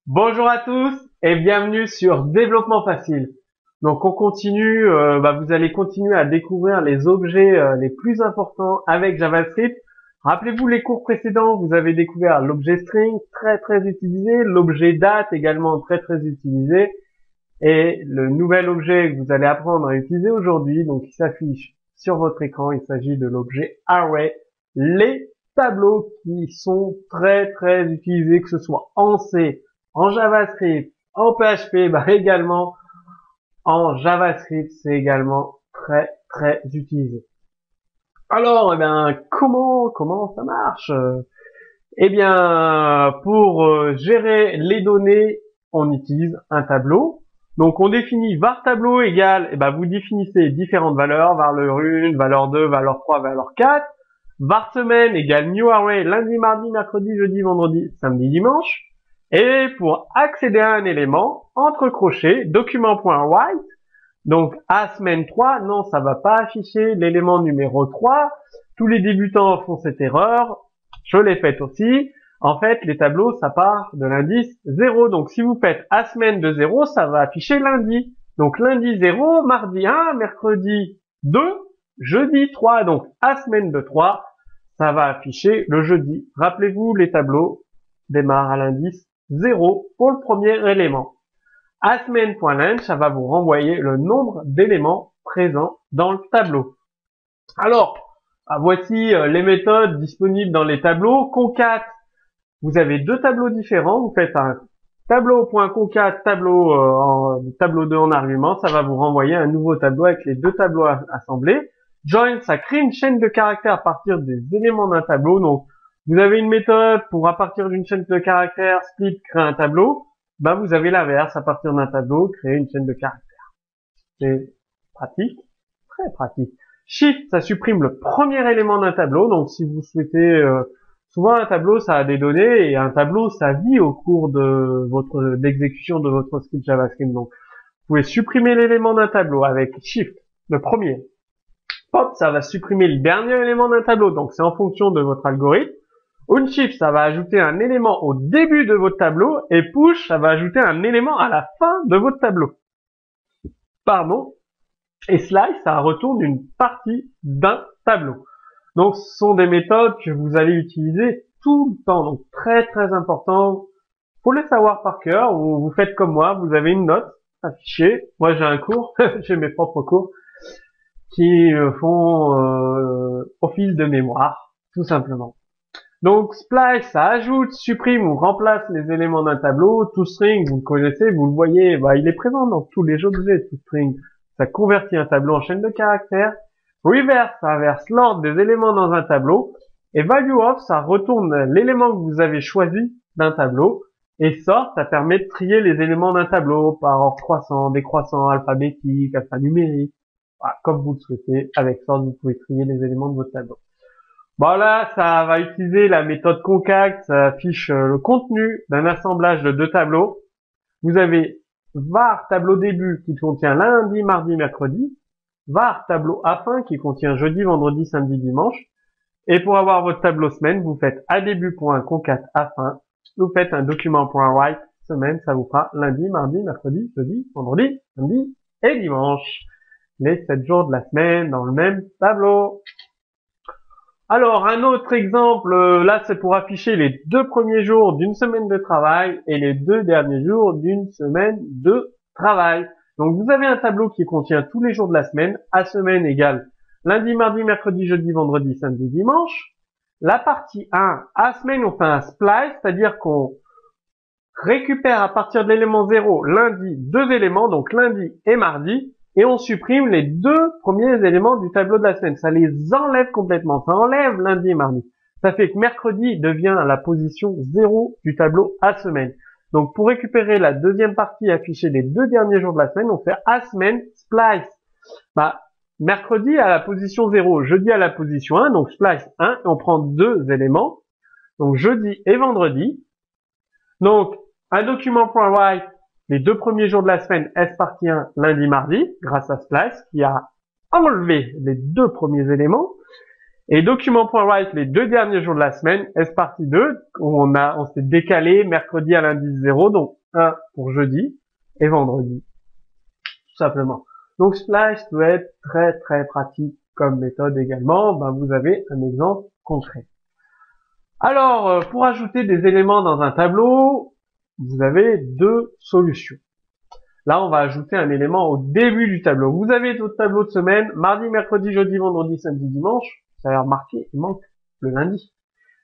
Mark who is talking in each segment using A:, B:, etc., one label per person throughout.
A: Bonjour à tous et bienvenue sur Développement Facile. Donc on continue, vous allez continuer à découvrir les objets les plus importants avec JavaScript. Rappelez-vous les cours précédents, vous avez découvert l'objet string très très utilisé, l'objet date également très très utilisé et le nouvel objet que vous allez apprendre à utiliser aujourd'hui, donc qui s'affiche sur votre écran, il s'agit de l'objet array, les tableaux qui sont très très utilisés, que ce soit en C, en JavaScript, en PHP, également en JavaScript, c'est également très très utilisé. Alors, comment ça marche? Pour gérer les données, on utilise un tableau. Donc, on définit var tableau égale, vous définissez différentes valeurs, valeur 1, valeur 2, valeur 3, valeur 4. Var semaine égale new array lundi, mardi, mercredi, jeudi, vendredi, samedi, dimanche. Et pour accéder à un élément, entre crochets, document.write, donc à semaine 3, non, ça va pas afficher l'élément numéro 3. Tous les débutants font cette erreur. Je l'ai faite aussi. En fait, les tableaux, ça part de l'indice 0. Donc, si vous faites à semaine de 0, ça va afficher lundi. Donc, lundi 0, mardi 1, mercredi 2, jeudi 3. Donc, à semaine de 3, ça va afficher le jeudi. Rappelez-vous, les tableaux démarrent à l'indice 0 pour le premier élément. À semaine.length, ça va vous renvoyer le nombre d'éléments présents dans le tableau. Alors, voici les méthodes disponibles dans les tableaux. Concat, vous avez deux tableaux différents. Vous faites un tableau.concat, tableau 2 en argument. Ça va vous renvoyer un nouveau tableau avec les deux tableaux assemblés. Join, ça crée une chaîne de caractères à partir des éléments d'un tableau. Donc, vous avez une méthode pour, à partir d'une chaîne de caractères, split, créer un tableau. Vous avez l'inverse, à partir d'un tableau, créer une chaîne de caractères. C'est pratique, très pratique. Shift, ça supprime le premier élément d'un tableau. Donc, si vous souhaitez, souvent un tableau, ça a des données et un tableau, ça vit au cours de l'exécution de votre script JavaScript. Donc, vous pouvez supprimer l'élément d'un tableau avec Shift, le premier. Pop, ça va supprimer le dernier élément d'un tableau. Donc, c'est en fonction de votre algorithme. Unshift, ça va ajouter un élément au début de votre tableau. Et push, ça va ajouter un élément à la fin de votre tableau. Pardon. Et slice, ça retourne une partie d'un tableau. Donc, ce sont des méthodes que vous allez utiliser tout le temps. Donc, très, très important. Faut les savoir par cœur. Vous faites comme moi. Vous avez une note affichée. Moi, j'ai un cours. J'ai mes propres cours qui font office de mémoire, tout simplement. Donc, splice, ça ajoute, supprime ou remplace les éléments d'un tableau. ToString, vous le connaissez, vous le voyez, il est présent dans tous les objets. ToString, ça convertit un tableau en chaîne de caractères. Reverse, ça inverse l'ordre des éléments dans un tableau. Et valueOf, ça retourne l'élément que vous avez choisi d'un tableau. Et sort, ça permet de trier les éléments d'un tableau par ordre croissant, décroissant, alphabétique, alphanumérique. Voilà, comme vous le souhaitez. Avec sort, vous pouvez trier les éléments de votre tableau. Là, ça va utiliser la méthode concat, ça affiche le contenu d'un assemblage de deux tableaux. Vous avez var tableau début qui contient lundi, mardi, mercredi, var tableau à fin qui contient jeudi, vendredi, samedi, dimanche. Et pour avoir votre tableau semaine, vous faites à début.concat à fin, vous faites un document.write semaine, ça vous fera lundi, mardi, mercredi, jeudi, vendredi, samedi et dimanche. Les 7 jours de la semaine dans le même tableau. Alors, un autre exemple, là, c'est pour afficher les 2 premiers jours d'une semaine de travail et les 2 derniers jours d'une semaine de travail. Donc, vous avez un tableau qui contient tous les jours de la semaine. À semaine égale lundi, mardi, mercredi, jeudi, vendredi, samedi, dimanche. La partie 1, à semaine, on fait un splice, c'est-à-dire qu'on récupère à partir de l'élément 0, lundi, 2 éléments, donc lundi et mardi. Et on supprime les 2 premiers éléments du tableau de la semaine. Ça les enlève complètement. Ça enlève lundi et mardi. Ça fait que mercredi devient la position 0 du tableau à semaine. Donc, pour récupérer la deuxième partie affichée des 2 derniers jours de la semaine, on fait à semaine splice. Mercredi à la position 0, jeudi à la position 1, donc splice 1, et on prend 2 éléments. Donc, jeudi et vendredi. Donc, un document.write, les 2 premiers jours de la semaine, S partie 1, lundi, mardi, grâce à Splice, qui a enlevé les 2 premiers éléments. Et document.write les 2 derniers jours de la semaine, est partie 2, où on s'est décalé mercredi à l'indice 0, donc 1 pour jeudi et vendredi, tout simplement. Donc Splice peut être très très pratique comme méthode également. Ben, vous avez un exemple concret. Alors, pour ajouter des éléments dans un tableau, vous avez 2 solutions. Là, on va ajouter un élément au début du tableau. Vous avez votre tableau de semaine, mardi, mercredi, jeudi, vendredi, samedi, dimanche. Ça a l'air marqué, il manque le lundi.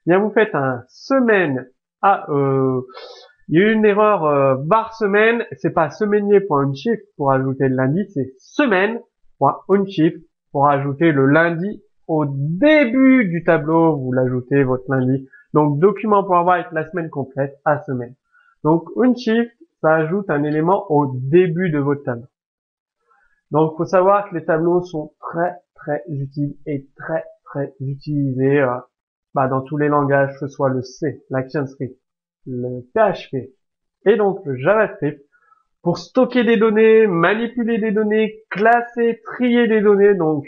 A: Bien, vous faites un semaine il y a eu une erreur var semaine, c'est pas semainier.onShift pour ajouter le lundi, c'est semaine.onShift pour ajouter le lundi au début du tableau, vous l'ajoutez votre lundi. Donc document.write la semaine complète à semaine. Donc onShift, ça ajoute un élément au début de votre tableau. Donc faut savoir que les tableaux sont très très utiles et très très utilisés dans tous les langages, que ce soit le C, l'ActionScript, le PHP et donc le JavaScript pour stocker des données, manipuler des données, classer, trier des données. Donc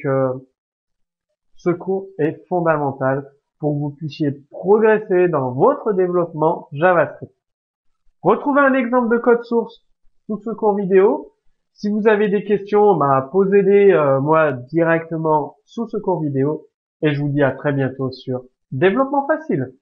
A: ce cours est fondamental pour que vous puissiez progresser dans votre développement JavaScript. Retrouvez un exemple de code source sous ce cours vidéo. Si vous avez des questions, posez-les moi directement sous ce cours vidéo et je vous dis à très bientôt sur Développement Facile.